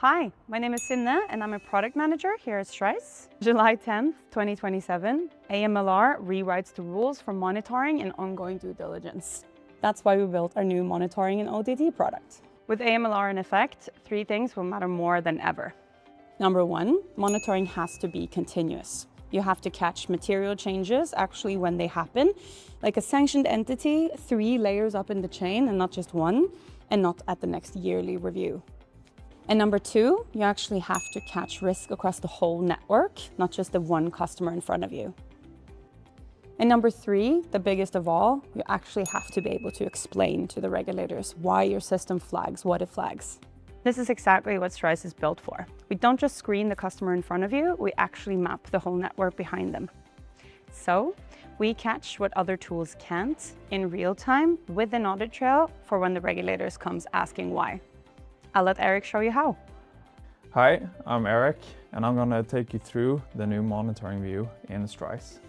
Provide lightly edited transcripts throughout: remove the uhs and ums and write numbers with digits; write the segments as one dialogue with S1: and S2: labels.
S1: Hi, my name is Sinne and I'm a product manager here at Strise. July 10th, 2027, AMLR rewrites the rules for monitoring and ongoing due diligence. That's why we built our new monitoring and ODD product. With AMLR in effect, 3 things will matter more than ever. Number 1, monitoring has to be continuous. You have to catch material changes actually when they happen, like a sanctioned entity 3 layers up in the chain and not just 1, and not at the next yearly review. And number 2, you actually have to catch risk across the whole network, not just the one customer in front of you. And number 3, the biggest of all, you actually have to be able to explain to the regulators why your system flags what it flags. This is exactly what Strise is built for. We don't just screen the customer in front of you, we actually map the whole network behind them. So we catch what other tools can't in real time with an audit trail for when the regulators comes asking why. I'll let Eric show you how.
S2: Hi, I'm Eric, and I'm going to take you through the new monitoring view in Strise.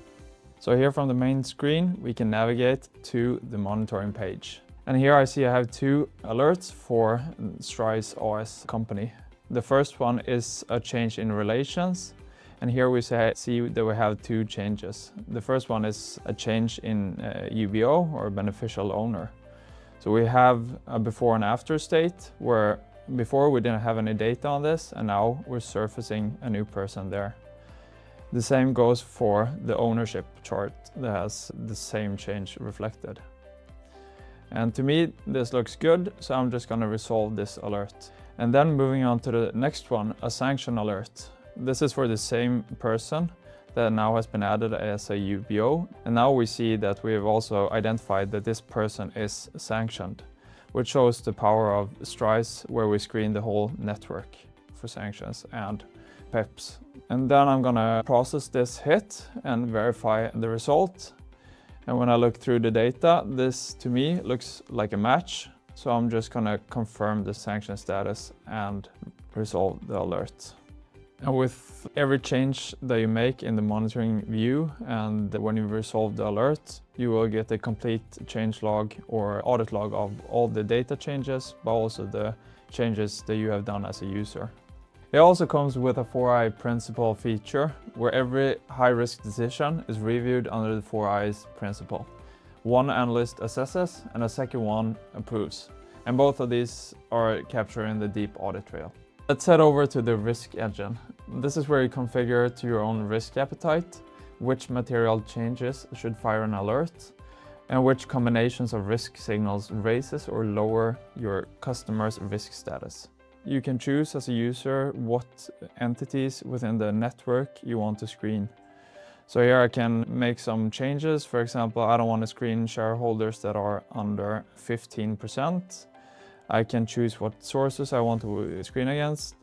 S2: So here from the main screen, we can navigate to the monitoring page. And here I see I have 2 alerts for Strise OS company. The first one is a change in relations. And here we see that we have 2 changes. The first one is a change in UBO, or beneficial owner. So we have a before and after state where before we didn't have any data on this, and now we're surfacing a new person there. The same goes for the ownership chart that has the same change reflected. And to me, this looks good, so I'm just going to resolve this alert. And then moving on to the next one, a sanction alert. This is for the same person that now has been added as a UBO. And now we see that we have also identified that this person is sanctioned, which shows the power of Strise, where we screen the whole network for sanctions and PEPs. And then I'm gonna process this hit and verify the result. And when I look through the data, this to me looks like a match. So I'm just gonna confirm the sanction status and resolve the alert. And with every change that you make in the monitoring view, and when you resolve the alert, you will get a complete change log or audit log of all the data changes, but also the changes that you have done as a user. It also comes with a 4i principle feature, where every high-risk decision is reviewed under the 4i's principle. One analyst assesses and a second one approves. And both of these are captured in the deep audit trail. Let's head over to the risk engine. This is where you configure to your own risk appetite, which material changes should fire an alert, and which combinations of risk signals raises or lower your customer's risk status. You can choose as a user what entities within the network you want to screen. So here I can make some changes. For example, I don't want to screen shareholders that are under 15%. I can choose what sources I want to screen against.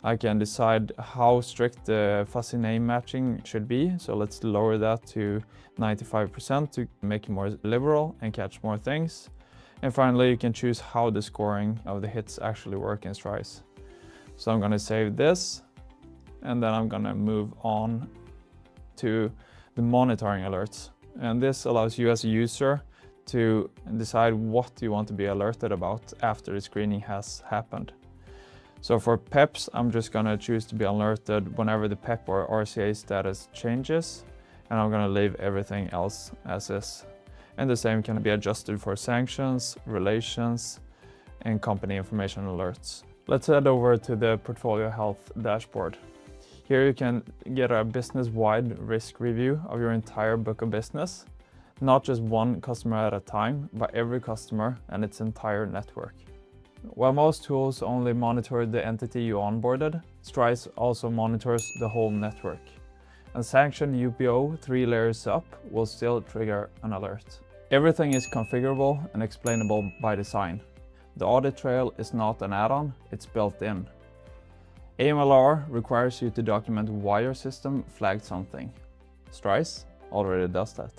S2: I can decide how strict the fuzzy name matching should be. So let's lower that to 95% to make it more liberal and catch more things. And finally, you can choose how the scoring of the hits actually work in Strise. So I'm going to save this, and then I'm going to move on to the monitoring alerts. And this allows you as a user to decide what you want to be alerted about after the screening has happened. So for PEPs, I'm just going to choose to be alerted whenever the PEP or RCA status changes, and I'm going to leave everything else as is. And the same can be adjusted for sanctions, relations, and company information alerts. Let's head over to the portfolio health dashboard. Here you can get a business-wide risk review of your entire book of business, not just one customer at a time, but every customer and its entire network. While most tools only monitor the entity you onboarded, Strise also monitors the whole network. A sanctioned UBO 3 layers up will still trigger an alert. Everything is configurable and explainable by design. The audit trail is not an add-on, it's built in. AMLR requires you to document why your system flagged something. Strise already does that.